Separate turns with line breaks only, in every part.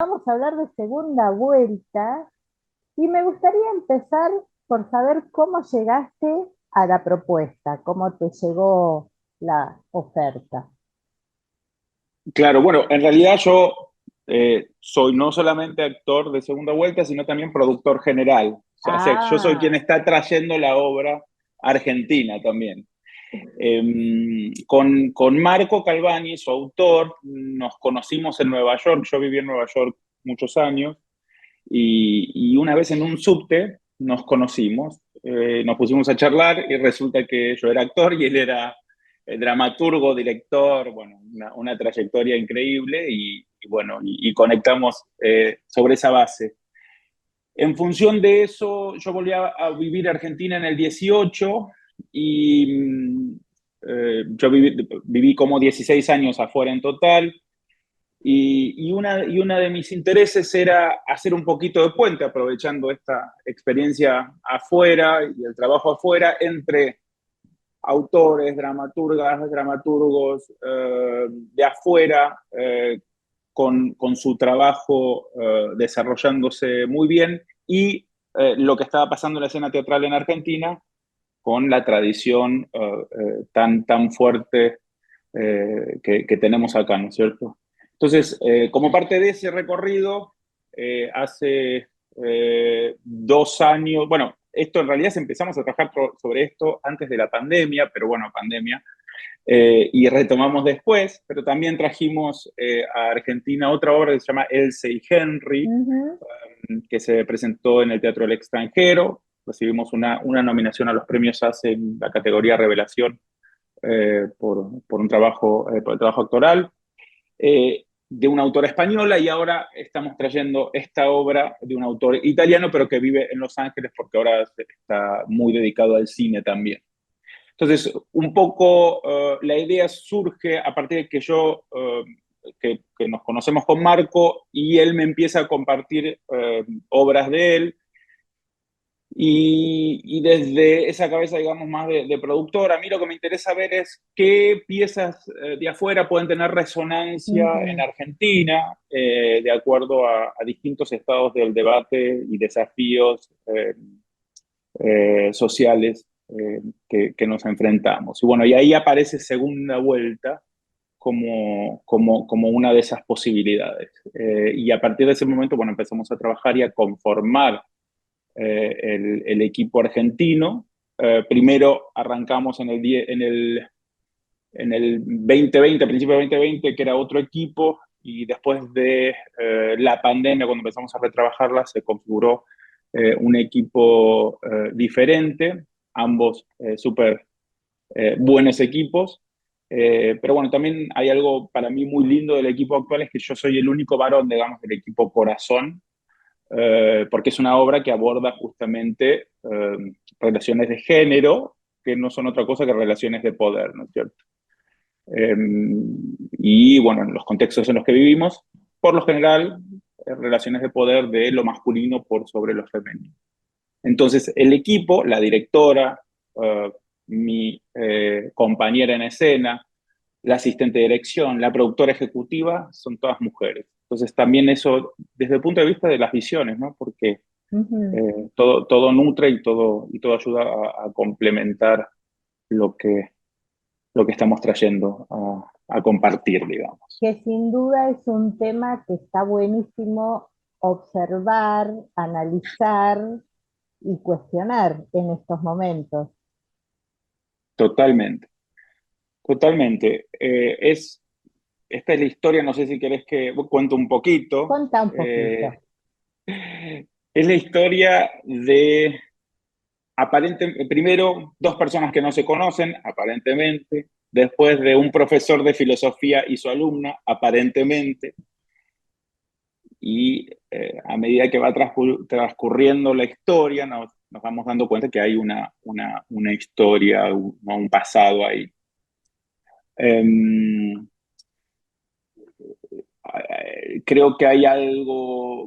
Vamos a hablar de segunda vuelta y me gustaría empezar por saber cómo llegaste a la propuesta, cómo te llegó la oferta.
Claro, bueno, en realidad yo soy no solamente actor de segunda vuelta, sino también productor general. O sea, yo soy quien
Ah,
está trayendo la obra argentina también. Con Marco Calvani, su autor, nos conocimos en Nueva York. Yo viví en Nueva York muchos años y una vez en un subte nos conocimos, nos pusimos a charlar y resulta que yo era actor y él era dramaturgo, director, bueno, una trayectoria increíble y bueno, y conectamos sobre esa base. En función de eso, yo volví a vivir a Argentina en el 18 y yo viví como 16 años afuera en total. Y una de mis intereses era hacer un poquito de puente, aprovechando esta experiencia afuera y el trabajo afuera entre autores, dramaturgas, dramaturgos de afuera, con su trabajo desarrollándose muy bien y lo que estaba pasando en la escena teatral en Argentina con la tradición tan fuerte que tenemos acá, ¿no es cierto? Entonces, como parte de ese recorrido, hace 2 años, bueno, esto en realidad empezamos a trabajar sobre esto antes de la pandemia, pero bueno, pandemia, y retomamos después, pero también trajimos a Argentina otra obra que se llama Else y Henry,
ujú.
que se presentó en el Teatro del Extranjero. Recibimos una nominación a los premios ACE en la categoría Revelación por el trabajo actoral, de una autora española, y ahora estamos trayendo esta obra de un autor italiano, pero que vive en Los Ángeles porque ahora está muy dedicado al cine también. Entonces, un poco la idea surge a partir de que que nos conocemos con Marco y él me empieza a compartir obras de él, y desde esa cabeza, digamos, más de productor, a mí lo que me interesa ver es qué piezas de afuera pueden tener resonancia en
Ujú.
Argentina, de acuerdo a distintos estados del debate y desafíos sociales que nos enfrentamos. Y bueno, y ahí aparece segunda vuelta como una de esas posibilidades. Y a partir de ese momento, bueno, empezamos a trabajar y a conformar el equipo argentino. Primero arrancamos en el 2020, a principios de 2020, que era otro equipo, y después de la pandemia, cuando empezamos a retrabajarla, se configuró un equipo diferente, ambos súper buenos equipos. Pero bueno, también hay algo para mí muy lindo del equipo actual, es que yo soy el único varón, digamos, del equipo corazón, porque es una obra que aborda justamente relaciones de género, que no son otra cosa que relaciones de poder, ¿no es cierto? Eh, y bueno, en los contextos en los que vivimos, por lo general, relaciones de poder de lo masculino por sobre lo femenino. Entonces, el equipo, la directora, mi compañera en escena, la asistente de dirección, la productora ejecutiva, son todas mujeres. Entonces, también eso, desde el punto de vista de las visiones, ¿no? Porque
Ujú.
todo nutre y todo ayuda a complementar lo lo que estamos trayendo a compartir, digamos.
Que sin duda es un tema que está buenísimo observar, analizar y cuestionar en estos momentos.
Totalmente, totalmente. Esta es la historia, no sé si querés que cuente un poquito.
Contá un poquito.
Es la historia de, primero, dos personas que no se conocen, aparentemente, después de un profesor de filosofía y su alumna, aparentemente, y a medida que va transcurriendo la historia, nos vamos dando cuenta que hay una historia, un pasado ahí. Um, Creo que hay algo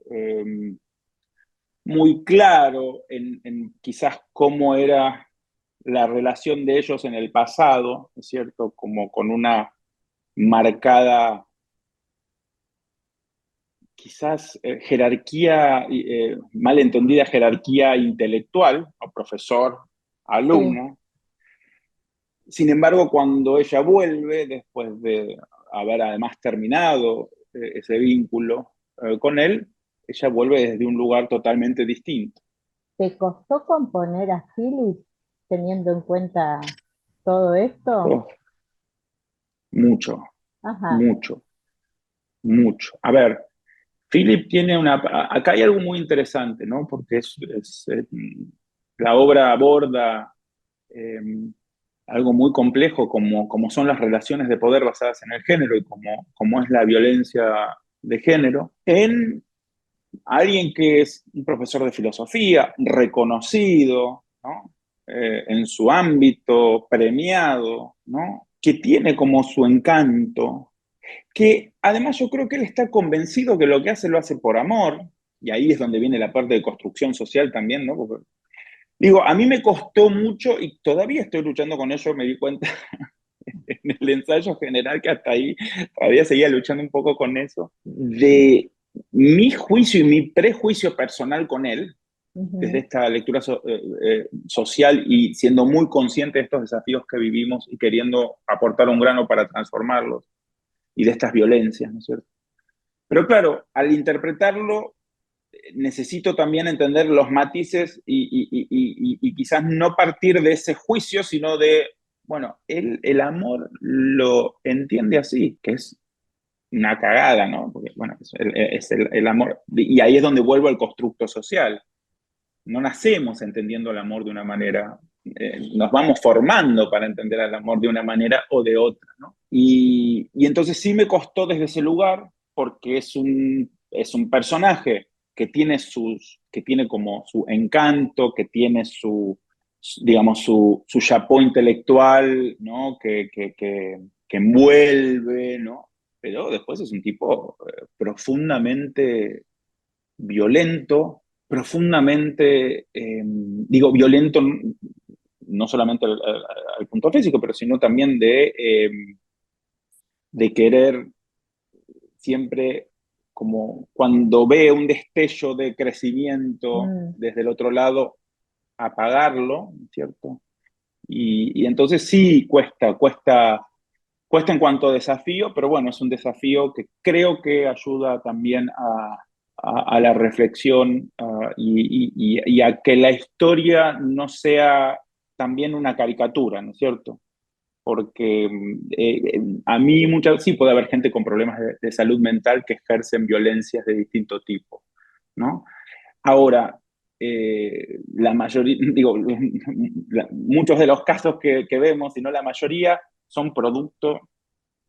eh, muy claro en quizás cómo era la relación de ellos en el pasado, ¿es cierto? Como con una marcada quizás jerarquía, malentendida jerarquía intelectual, o profesor,
Sí,
alumno. Sin embargo, cuando ella vuelve, después de haber además terminado ese vínculo con él, ella vuelve desde un lugar totalmente distinto.
¿te costó componer a Philip teniendo en cuenta todo esto?
Oh, mucho,
Ajá,
mucho, mucho. A ver, Philip tiene una... Acá hay algo muy interesante, ¿no? Porque la obra aborda eh, algo muy complejo como son las relaciones de poder basadas en el género y como es la violencia de género, en alguien que es un profesor de filosofía, reconocido, ¿no? En su ámbito, premiado, ¿no? Que tiene como su encanto, que además yo creo que él está convencido que lo que hace lo hace por amor, y ahí es donde viene la parte de construcción social también, ¿no? Porque, digo, a mí me costó mucho y todavía estoy luchando con ello, me di cuenta en el ensayo general que hasta ahí todavía seguía luchando un poco con eso, de mi juicio y mi prejuicio personal con él, desde
ujú.
esta lectura social y siendo muy consciente de estos desafíos que vivimos y queriendo aportar un grano para transformarlos y de estas violencias, ¿no es cierto? Pero claro, al interpretarlo necesito también entender los matices y quizás no partir de ese juicio, sino de, bueno, el amor lo entiende así, que es una cagada, ¿no? Porque, bueno, es el amor, y ahí es donde vuelvo al constructo social. No nacemos entendiendo el amor de una manera, nos vamos formando para entender el amor de una manera o de otra, ¿no? Y entonces sí me costó desde ese lugar, porque es un personaje que tiene como su encanto, que tiene digamos, su chapeau intelectual, ¿no? Que envuelve, ¿no? Pero después es un tipo profundamente violento, profundamente, digo, violento no solamente al punto físico, pero sino también de querer siempre, como cuando ve un destello de crecimiento
Mm.
desde el otro lado, apagarlo, ¿cierto? Y entonces sí cuesta en cuanto a desafío, pero bueno, es un desafío que creo que ayuda también a la reflexión y a que la historia no sea también una caricatura, ¿no es cierto? Porque a mí muchas, sí puede haber gente con problemas de salud mental que ejercen violencias de distinto tipo, ¿no? Ahora, la mayoría, digo, muchos de los casos que vemos, si no la mayoría, son producto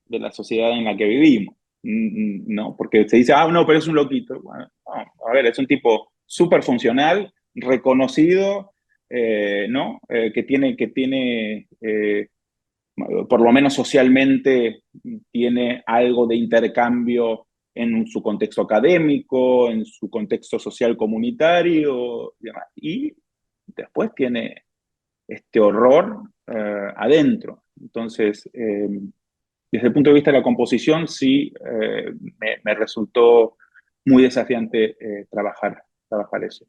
de la sociedad en la que vivimos, ¿no? Porque se dice, ah, no, pero es un loquito. Bueno, no, a ver, es un tipo súper funcional, reconocido, ¿no? Que tiene por lo menos socialmente, tiene algo de intercambio en su contexto académico, en su contexto social comunitario y demás. Y después tiene este horror adentro. Entonces, desde el punto de vista de la composición, sí me resultó muy desafiante trabajar eso.